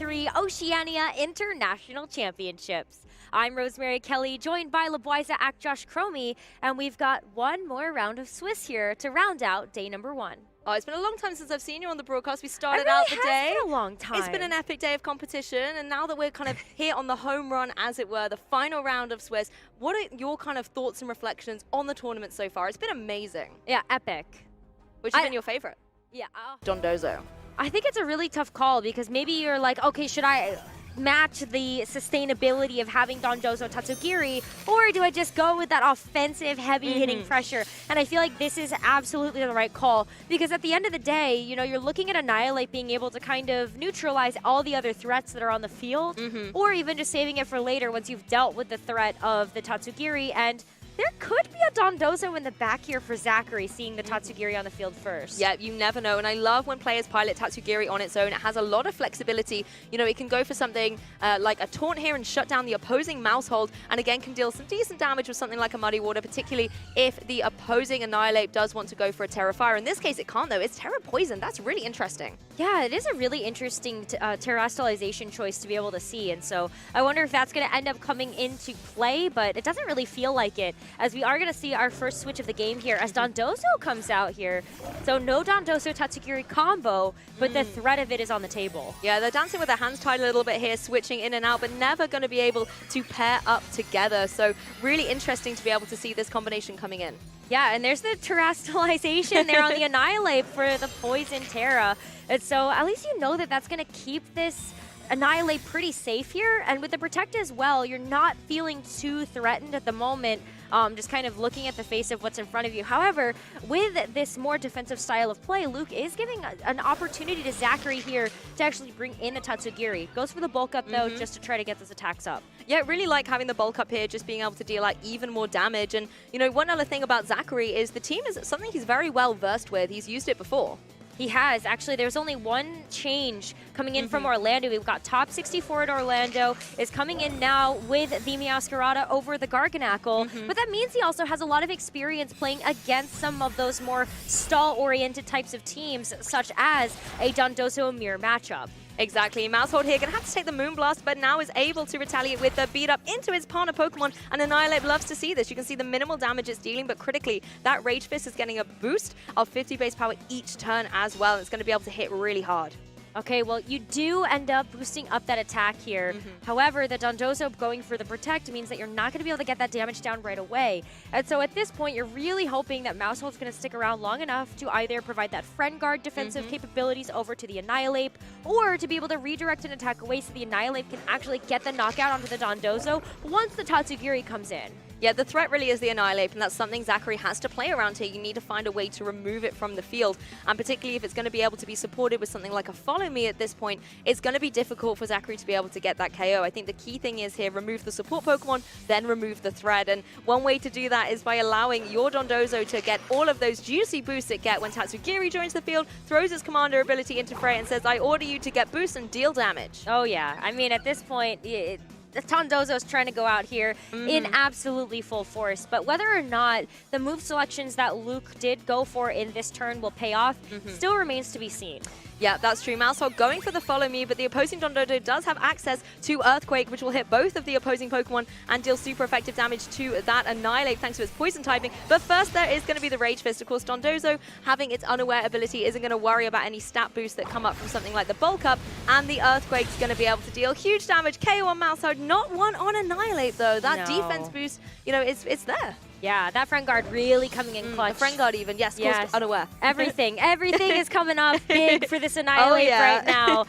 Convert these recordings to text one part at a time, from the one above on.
2023 Oceania International Championships. I'm Rosemary Kelly, joined by Labuiza Josh Cromie, and we've got one more round of Swiss here to round out day number 1. Oh, it's been a long time since I've seen you on the broadcast. We started out the day. It's been a long time. It's been an epic day of competition, and now that we're kind of here on the home run, as it were, the final round of Swiss, what are your kind of thoughts and reflections on the tournament so far? It's been amazing. Yeah, epic. Which has been your favorite? Yeah. Dondozo. I think it's a really tough call because maybe you're like, okay, should I match the sustainability of having Dondozo Tatsugiri, or do I just go with that offensive, heavy-hitting pressure? And I feel like this is absolutely the right call because at the end of the day, you know, you're looking at Annihilate being able to kind of neutralize all the other threats that are on the field, or even just saving it for later once you've dealt with the threat of the Tatsugiri. And there could be a Dondozo in the back here for Zackary, seeing the Tatsugiri on the field first. Yeah, you never know. And I love when players pilot Tatsugiri on its own. It has a lot of flexibility. You know, it can go for something like a taunt here and shut down the opposing mouse hold, and again can deal some decent damage with something like a Muddy Water, particularly if the opposing Annihilate does want to go for a Terra Fire. In this case, it can't, though. It's Terra Poison. That's really interesting. Yeah, it is a really interesting terrestrialization choice to be able to see. And so I wonder if that's going to end up coming into play, but it doesn't really feel like it, as we are going to see our first switch of the game here as Dondozo comes out here. So no Dondozo Tatsugiri combo, but the threat of it is on the table. Yeah, they're dancing with their hands tied a little bit here, switching in and out, but never going to be able to pair up together. So really interesting to be able to see this combination coming in. Yeah, and there's the terrestrialization there on the Annihilate for the Poison Terra. And so at least you know that that's going to keep this Annihilate pretty safe here. And with the Protect as well, you're not feeling too threatened at the moment, just kind of looking at the face of what's in front of you. However, with this more defensive style of play, Luke is giving an opportunity to Zackary here to actually bring in the Tatsugiri. Goes for the bulk up, though, just to try to get those attacks up. Yeah, really like having the bulk up here, just being able to deal like even more damage. And, you know, one other thing about Zackary is the team is something he's very well versed with. He's used it before. He has. Actually, there's only one change coming in from Orlando. We've got top 64 at Orlando is coming in now with the Meowscarada over the Garganackle. But that means he also has a lot of experience playing against some of those more stall-oriented types of teams, such as a Dondozo mirror matchup. Exactly. Mousehold here going to have to take the Moonblast, but now is able to retaliate with the beat up into his partner Pokemon, and Annihilate loves to see this. You can see the minimal damage it's dealing, but critically, that Rage Fist is getting a boost of 50 base power each turn as well, and it's going to be able to hit really hard. Okay, well, you do end up boosting up that attack here. However, the Dondozo going for the Protect means that you're not going to be able to get that damage down right away. And so at this point, you're really hoping that Mousehold's going to stick around long enough to either provide that Friend Guard defensive capabilities over to the Annihilate, or to be able to redirect an attack away so the Annihilate can actually get the knockout onto the Dondozo once the Tatsugiri comes in. Yeah, the threat really is the Annihilate, and that's something Zackary has to play around here. You need to find a way to remove it from the field, and particularly if it's going to be able to be supported with something like a Follow Me at this point, it's going to be difficult for Zackary to be able to get that KO. I think the key thing is here, remove the support Pokemon, then remove the threat, and one way to do that is by allowing your Dondozo to get all of those juicy boosts it get when Tatsugiri joins the field, throws his Commander ability into Fray, and says, I order you to get boosts and deal damage. Oh yeah, I mean, at this point, the Dondozo is trying to go out here in absolutely full force. But whether or not the move selections that Luke did go for in this turn will pay off still remains to be seen. Yeah, that's true. Mousehold going for the Follow Me, but the opposing Dondozo does have access to Earthquake, which will hit both of the opposing Pokemon and deal super effective damage to that Annihilate thanks to its poison typing. But first, there is going to be the Rage Fist. Of course, Dondozo, having its Unaware ability, isn't going to worry about any stat boosts that come up from something like the Bulk Up, and the Earthquake's going to be able to deal huge damage. KO on Mousehold, not one on Annihilate, though. That defense boost, you know, it's there. Yeah, that Friend Guard really coming in clutch. The Friend Guard even, yes, yes. Unaware. Everything is coming up big for this Annihilate right now.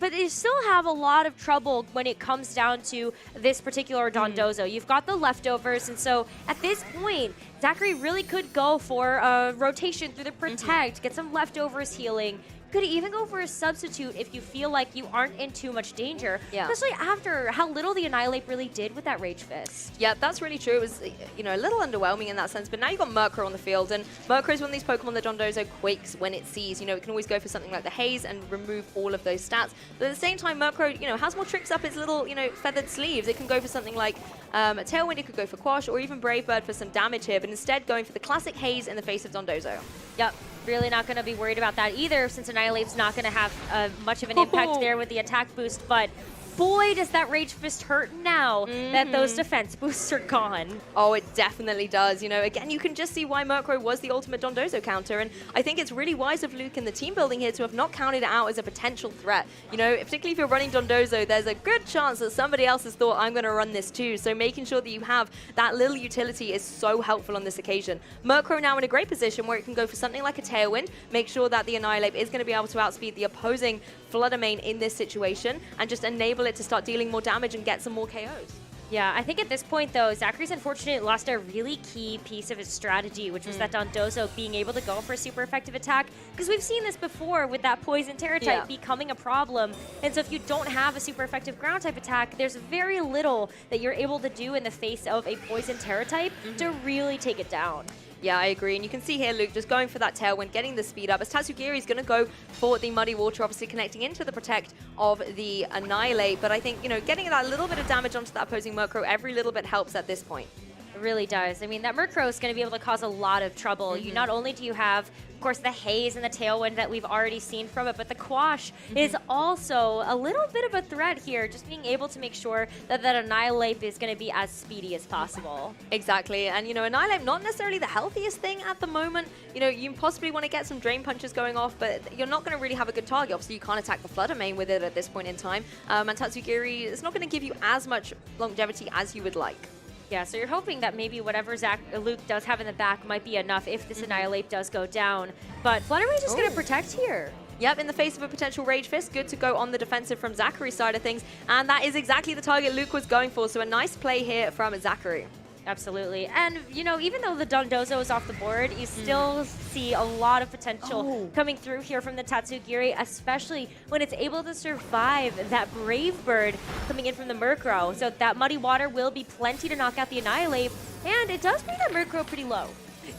But you still have a lot of trouble when it comes down to this particular Dondozo. You've got the leftovers, and so at this point, Zackary really could go for a rotation through the Protect, get some leftovers healing. Could even go for a substitute if you feel like you aren't in too much danger, especially after how little the Annihilate really did with that Rage Fist. Yeah, that's really true. It was, you know, a little underwhelming in that sense, but now you've got Murkrow on the field, and Murkrow is one of these Pokemon that Dondozo quakes when it sees. You know, it can always go for something like the Haze and remove all of those stats, but at the same time, Murkrow, you know, has more tricks up its little, you know, feathered sleeves. It can go for something like a Tailwind, it could go for Quash, or even Brave Bird for some damage here, but instead going for the classic Haze in the face of Dondozo. Yep. really not going to be worried about that either, since Annihilate's not going to have much of an impact there with the attack boost. But boy, does that Rage Fist hurt now that those defense boosts are gone. Oh, it definitely does. You know, again, you can just see why Murkrow was the ultimate Dondozo counter, and I think it's really wise of Luke and the team building here to have not counted it out as a potential threat. You know, particularly if you're running Dondozo, there's a good chance that somebody else has thought, I'm going to run this too, so making sure that you have that little utility is so helpful on this occasion. Murkrow now in a great position where it can go for something like a Tailwind, make sure that the Annihilate is going to be able to outspeed the opposing Flutter Mane in this situation, and just enable it to start dealing more damage and get some more KOs. Yeah, I think at this point, though, Zackary's unfortunately lost a really key piece of his strategy, which was that Dondozo being able to go for a super effective attack, because we've seen this before with that Poison Terra type becoming a problem. And so if you don't have a super effective ground type attack, there's very little that you're able to do in the face of a Poison Terra type to really take it down. Yeah, I agree. And you can see here Luke just going for that Tailwind, getting the speed up, as Tatsugiri is going to go for the Muddy Water, obviously connecting into the Protect of the Annihilate. But I think, you know, getting that little bit of damage onto that opposing Murkrow, every little bit helps at this point. It really does. I mean, that Murkrow is going to be able to cause a lot of trouble. You not only do you have, of course, the Haze and the Tailwind that we've already seen from it, but the Quash is also a little bit of a threat here, just being able to make sure that that Annihilate is going to be as speedy as possible. Exactly. And, you know, Annihilate, not necessarily the healthiest thing at the moment. You know, you possibly want to get some Drain Punches going off, but you're not going to really have a good target. Obviously, you can't attack the Flutter Mane with it at this point in time. And Tatsugiri is not going to give you as much longevity as you would like. Yeah, so you're hoping that maybe whatever Luke does have in the back might be enough if this Annihilate does go down. But Flutter Mane's just going to protect here. Yep, in the face of a potential Rage Fist, good to go on the defensive from Zackary's side of things. And that is exactly the target Luke was going for, so a nice play here from Zackary. Absolutely. And, you know, even though the Dondozo is off the board, you still see a lot of potential coming through here from the Tatsugiri, especially when it's able to survive that Brave Bird coming in from the Murkrow. So that Muddy Water will be plenty to knock out the Annihilate, and it does bring that Murkrow pretty low.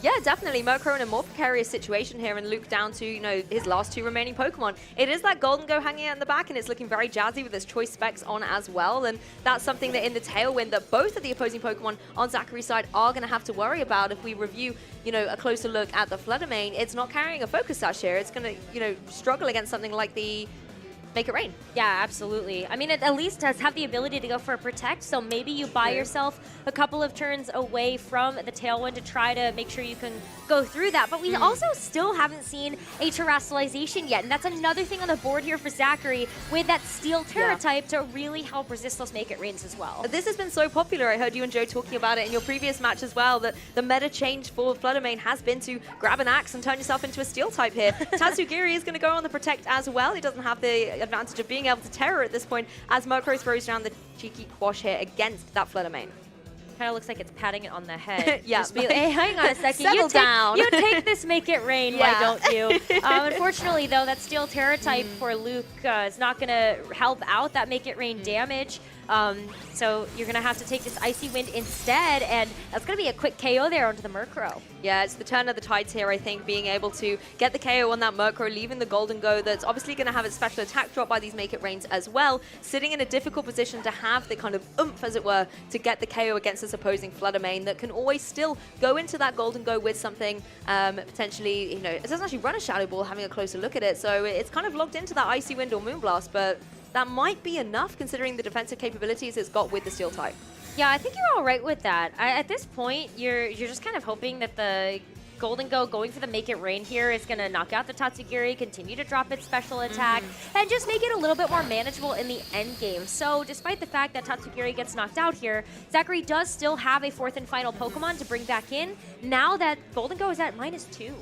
Yeah, definitely. Murkrow in a more precarious situation here, and Luke down to, you know, his last two remaining Pokemon. It is that Golden Go hanging out in the back, and it's looking very jazzy with his choice specs on as well. And that's something that in the Tailwind that both of the opposing Pokemon on Zackary's side are going to have to worry about. If we review, you know, a closer look at the Flutter Mane, it's not carrying a Focus Sash here. It's going to, you know, struggle against something like the Make It Rain. Yeah, absolutely. I mean, it at least does have the ability to go for a Protect, so maybe you buy yourself a couple of turns away from the Tailwind to try to make sure you can go through that. But we also still haven't seen a Terrestrialization yet, and that's another thing on the board here for Zackary with that Steel Terra type to really help resist those Make It Rains as well. This has been so popular. I heard you and Joe talking about it in your previous match as well, that the meta change for Flutter Mane has been to grab an Axe and turn yourself into a Steel type here. Tatsugiri is going to go on the Protect as well. He doesn't have the advantage of being able to Terror at this point, as Murkrow throws down the cheeky Quash here against that Flutter Mane. Kind of looks like it's patting it on the head. Yeah. Just be like, hey, hang on a second. Settle down. You take this Make It Rain, why don't you? Unfortunately, though, that Steel Terra type for Luke is not going to help out that Make It Rain damage. So you're going to have to take this Icy Wind instead, and that's going to be a quick KO there onto the Murkrow. Yeah, it's the turn of the tides here, I think, being able to get the KO on that Murkrow, leaving the Golden Go that's obviously going to have its special attack drop by these Make It Rains as well, sitting in a difficult position to have the kind of oomph, as it were, to get the KO against this opposing Flutter Mane that can always still go into that Golden Go with something potentially, you know, it doesn't actually run a Shadow Ball, having a closer look at it, so it's kind of locked into that Icy Wind or Moonblast, but that might be enough considering the defensive capabilities it's got with the Steel type. Yeah, I think you're all right with that. At this point, you're just kind of hoping that the Golden Go going for the Make It Rain here is going to knock out the Tatsugiri, continue to drop its special attack, and just make it a little bit more manageable in the end game. So despite the fact that Tatsugiri gets knocked out here, Zackary does still have a fourth and final Pokemon to bring back in, now that Golden Go is at -2.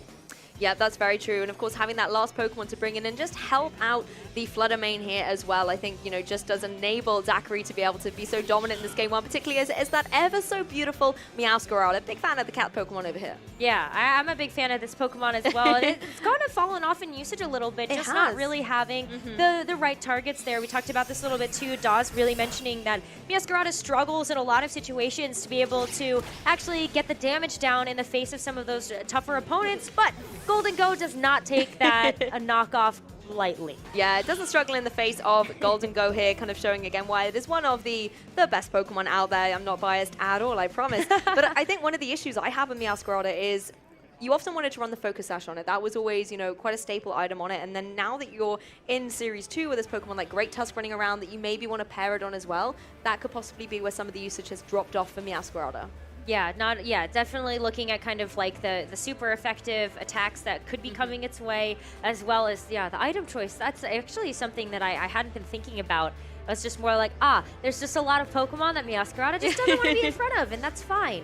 Yeah, that's very true. And of course, having that last Pokemon to bring in and just help out the Flutter Mane here as well, I think, you know, just does enable Zackary to be able to be so dominant in this game one, particularly as that ever so beautiful Meowscarlet. Big fan of the cat Pokemon over here. Yeah, I'm a big fan of this Pokemon as well. And it's kind of fallen off in usage a little bit, just not really having the right targets there. We talked about this a little bit too. Dawes really mentioning that Meowscarlet struggles in a lot of situations to be able to actually get the damage down in the face of some of those tougher opponents, but Golden Go does not take that a knockoff lightly. Yeah, it doesn't struggle in the face of Golden Go here, kind of showing again why it is one of the best Pokemon out there. I'm not biased at all, I promise. But I think one of the issues I have with Meowscarlet is you often wanted to run the Focus Sash on it. That was always, you know, quite a staple item on it. And then now that you're in Series 2 with this Pokemon like Great Tusk running around that you maybe want to pair it on as well, that could possibly be where some of the usage has dropped off for Meowscarada. Yeah, definitely looking at kind of like the super effective attacks that could be coming its way, as well as, the item choice. That's actually something that I hadn't been thinking about. I was just more like, there's just a lot of Pokemon that Meowscarada just doesn't want to be in front of, and that's fine.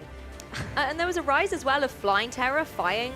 And there was a rise as well of Flying Terror, Fire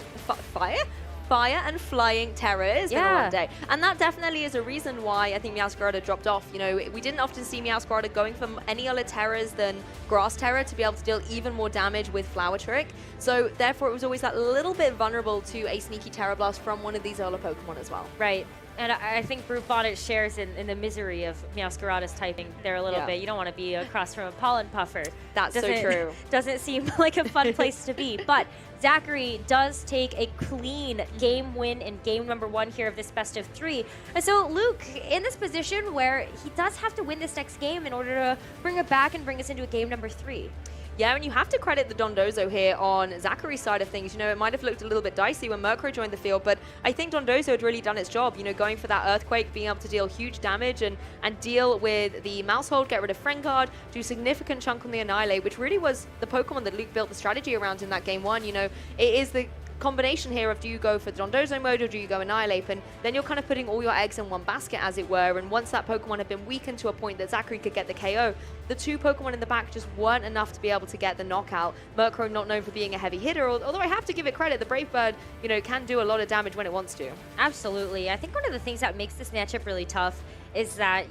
and Flying Terror. It's been a long day. And that definitely is a reason why I think Meowscarada dropped off. You know, we didn't often see Meowscarada going for any other terrors than Grass Terror to be able to deal even more damage with Flower Trick. So therefore, it was always that little bit vulnerable to a sneaky Terror Blast from one of these other Pokemon as well. Right. And I think Brute Bonnet shares in the misery of Meowscarada's typing there a little bit. You don't want to be across from a Pollen Puffer. That's so true. Doesn't seem like a fun place to be. But Zackary does take a clean game win in game number 1 here of this best of 3. And so Luke, in this position where he does have to win this next game in order to bring it back and bring us into a game number 3. Yeah, and you have to credit the Dondozo here on Zackary's side of things. You know, it might have looked a little bit dicey when Murkrow joined the field, but I think Dondozo had really done its job, you know, going for that Earthquake, being able to deal huge damage and deal with the Mouse Hold, get rid of Friend Guard, do significant chunk on the Annihilate, which really was the Pokemon that Luke built the strategy around in that game 1. You know, it is the combination here of do you go for the Dondozo mode or do you go Annihilate, and then you're kind of putting all your eggs in one basket, as it were. And once that Pokemon had been weakened to a point that Zackary could get the KO, the 2 Pokemon in the back just weren't enough to be able to get the knockout. Murkrow not known for being a heavy hitter, although I have to give it credit, the Brave Bird, you know, can do a lot of damage when it wants to. Absolutely. I think one of the things that makes this matchup really tough is that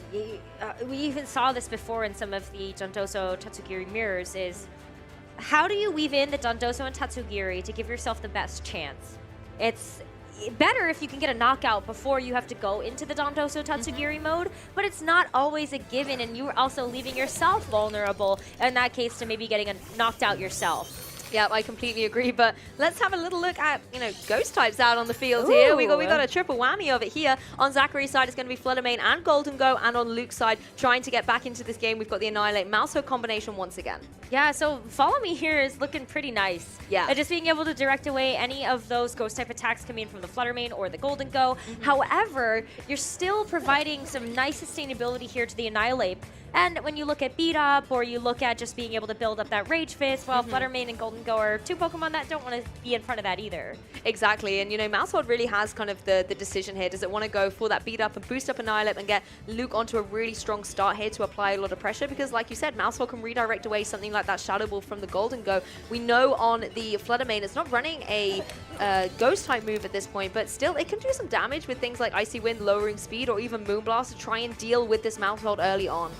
we even saw this before in some of the Dondozo Tatsugiri mirrors, is how do you weave in the Dondozo and Tatsugiri to give yourself the best chance? It's better if you can get a knockout before you have to go into the Dondozo Tatsugiri mode, but it's not always a given, and you're also leaving yourself vulnerable in that case to maybe getting knocked out yourself. Yeah, I completely agree, but let's have a little look at, you know, ghost types out on the field here. We got a triple whammy of it here. On Zackary's side, it's going to be Flutter Mane and Golden Go, and on Luke's side, trying to get back into this game, we've got the Annihilate Mouse-Hook combination once again. Yeah, so Follow Me here is looking pretty nice. Yeah. Just being able to direct away any of those ghost type attacks coming in from the Flutter Mane or the Golden Go. However, you're still providing some nice sustainability here to the Annihilate. And when you look at Beat Up, or you look at just being able to build up that Rage Fist, well, Flutter Mane and Golden Go are 2 Pokemon that don't want to be in front of that either. Exactly, and you know, Mousehold really has kind of the decision here. Does it want to go for that Beat Up and boost up Annihilate and get Luke onto a really strong start here to apply a lot of pressure? Because like you said, Mousehold can redirect away something like that Shadow Ball from the Golden Go. We know on the Flutter Mane, it's not running a Ghost type move at this point, but still, it can do some damage with things like Icy Wind, lowering speed, or even Moonblast to try and deal with this Mousehold early on.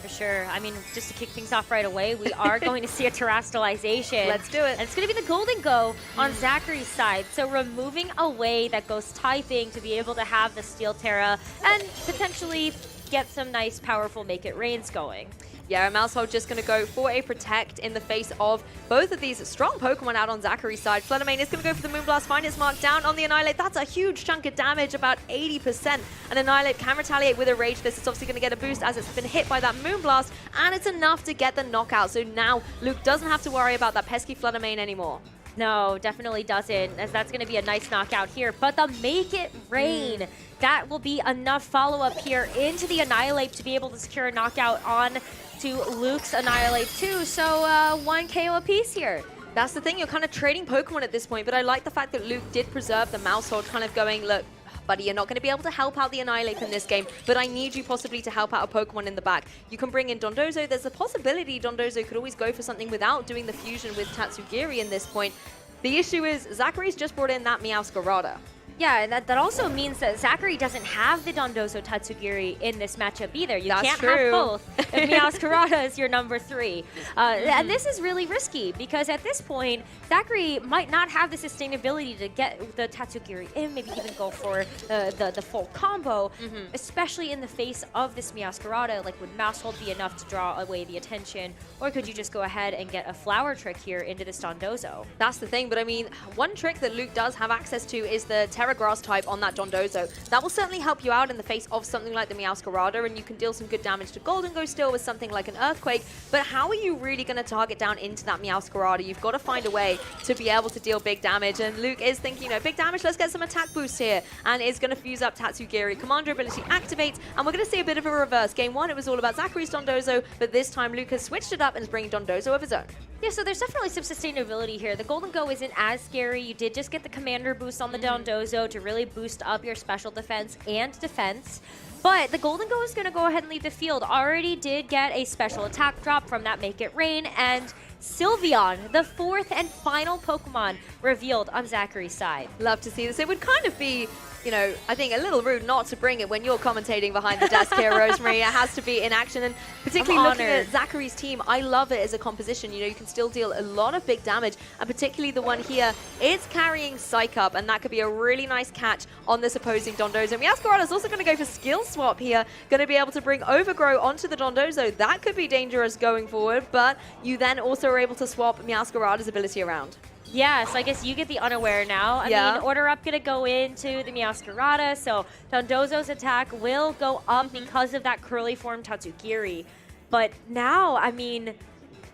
For sure. I mean, just to kick things off right away, we are going to see a Terastallization. Let's do it. And it's going to be the Golden Go on Zackary's side. So removing away that Ghost typing to be able to have the Steel Terra and potentially get some nice, powerful Make It Rains going. Yeah, Mousehold just going to go for a Protect in the face of both of these strong Pokemon out on Zackary's side. Flutter Mane is going to go for the Moonblast, find its mark down on the Annihilate. That's a huge chunk of damage, about 80%. And Annihilate can retaliate with a Rage Fist. It's obviously going to get a boost as it's been hit by that Moonblast, and it's enough to get the knockout. So now Luke doesn't have to worry about that pesky Flutter Mane anymore. No, definitely doesn't, as that's going to be a nice knockout here. But the Make It Rain, that will be enough follow-up here into the Annihilate to be able to secure a knockout on to Luke's Annihilate too. So 1 KO apiece here. That's the thing, you're kind of trading Pokemon at this point, but I like the fact that Luke did preserve the Mousehold, kind of going, look, buddy, you're not going to be able to help out the Annihilate in this game, but I need you possibly to help out a Pokemon in the back. You can bring in Dondozo. There's a possibility Dondozo could always go for something without doing the fusion with Tatsugiri in this point. The issue is Zackary's just brought in that Meowscarada. Yeah, and that also means that Zackary doesn't have the Dondozo Tatsugiri in this matchup either. You can't have both if Meowscarada is your number 3. And this is really risky because at this point, Zackary might not have the sustainability to get the Tatsugiri in, maybe even go for the full combo, especially in the face of this Meowscarada. Like, would Mousehold be enough to draw away the attention, or could you just go ahead and get a Flower Trick here into this Dondozo? That's the thing, but I mean, one trick that Luke does have access to is the Terra Tera Grass type on that Dondozo. That will certainly help you out in the face of something like the Meowscarada, and you can deal some good damage to Golden Go still with something like an Earthquake. But how are you really going to target down into that Meowscarada? You've got to find a way to be able to deal big damage. And Luke is thinking, you know, big damage, let's get some attack boost here. And is going to fuse up Tatsugiri. Commander ability activates, and we're going to see a bit of a reverse. Game 1, it was all about Zackary's Dondozo, but this time Luke has switched it up and is bringing Dondozo of his own. Yeah, so there's definitely some sustainability here. The Golden Go isn't as scary. You did just get the Commander boost on the Dondozo to really boost up your special defense and defense. But the Golden Go is going to go ahead and leave the field. Already did get a special attack drop from that Make It Rain, and Sylveon, the 4th and final Pokemon revealed on Zackary's side. Love to see this. It would kind of be, you know, I think a little rude not to bring it when you're commentating behind the desk here, Rosemary. It has to be in action, and particularly looking at Zackary's team, I love it as a composition. You know, you can still deal a lot of big damage, and particularly the one here, it's carrying Psych Up, and that could be a really nice catch on this opposing Dondozo. Meowscarada's also going to go for Skill Swap here, going to be able to bring Overgrow onto the Dondozo. That could be dangerous going forward, but you then also are able to swap Meowscarada's ability around. Yeah, so I guess you get the Unaware now. I mean, Order Up going to go into the Meowscarada, so Dondozo's attack will go up because of that curly form Tatsugiri. But now, I mean,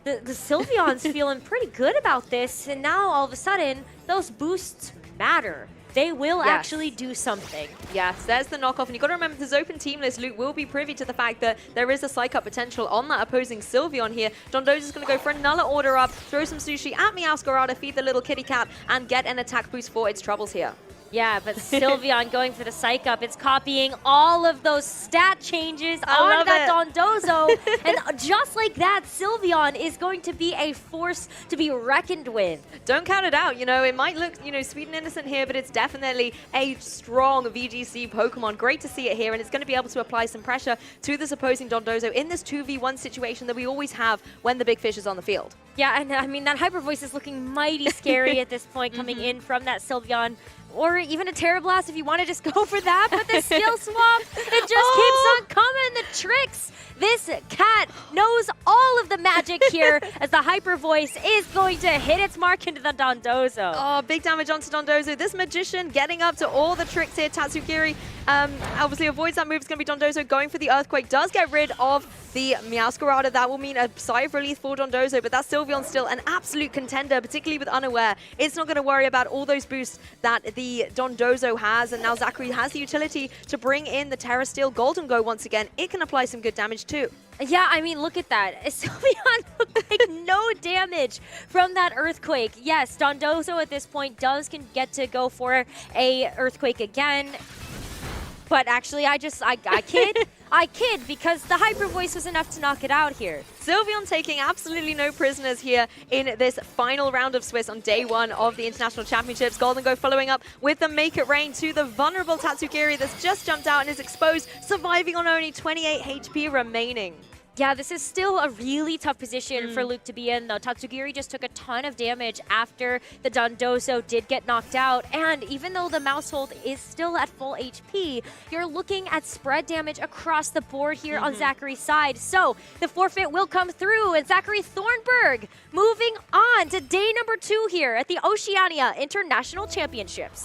the Sylveon's feeling pretty good about this, and now all of a sudden, those boosts matter. They will actually do something. Yes, there's the knockoff. And you've got to remember, this open team list, Luke will be privy to the fact that there is a Psych Up potential on that opposing Sylveon here. Dondozo's going to go for another Order Up, throw some Sushi at Meowscarada, feed the little kitty cat, and get an attack boost for its troubles here. Yeah, but Sylveon going for the Psych Up, it's copying all of those stat changes on that Dondozo. And just like that, Sylveon is going to be a force to be reckoned with. Don't count it out. You know, it might look, you know, sweet and innocent here, but it's definitely a strong VGC Pokemon. Great to see it here, and it's going to be able to apply some pressure to this opposing Dondozo in this 2v1 situation that we always have when the big fish is on the field. Yeah, and I mean, that Hyper Voice is looking mighty scary at this point, coming in from that Sylveon. Or even a Terra Blast if you want to just go for that, but the Skill Swap, it just keeps on coming, the tricks. This cat knows all of the magic here as the Hyper Voice is going to hit its mark into the Dondozo. Oh, big damage onto Dondozo. This Magician getting up to all the tricks here. Tatsugiri obviously avoids that move. It's going to be Dondozo going for the Earthquake. Does get rid of the Meowscarada. That will mean a sigh of relief for Dondozo, but that Sylveon's still an absolute contender, particularly with Unaware. It's not going to worry about all those boosts that the Dondozo has, and now Zackary has the utility to bring in the Terra Steel Golden Go once again. It can apply some good damage too. Yeah, I mean, look at that. Sylveon looked like no damage from that Earthquake. Yes, Dondozo at this point can get to go for a Earthquake again. But actually, I kid. I kid because the Hyper Voice was enough to knock it out here. Sylveon taking absolutely no prisoners here in this final round of Swiss on day 1 of the International Championships. Golden Go following up with the Make It Rain to the vulnerable Tatsugiri that's just jumped out and is exposed, surviving on only 28 HP remaining. Yeah, this is still a really tough position for Luke to be in, though. Tatsugiri just took a ton of damage after the Dondozo did get knocked out. And even though the Mousehold is still at full HP, you're looking at spread damage across the board here on Zackary's side. So the forfeit will come through, and Zackary Thornberg moving on to day number 2 here at the Oceania International Championships.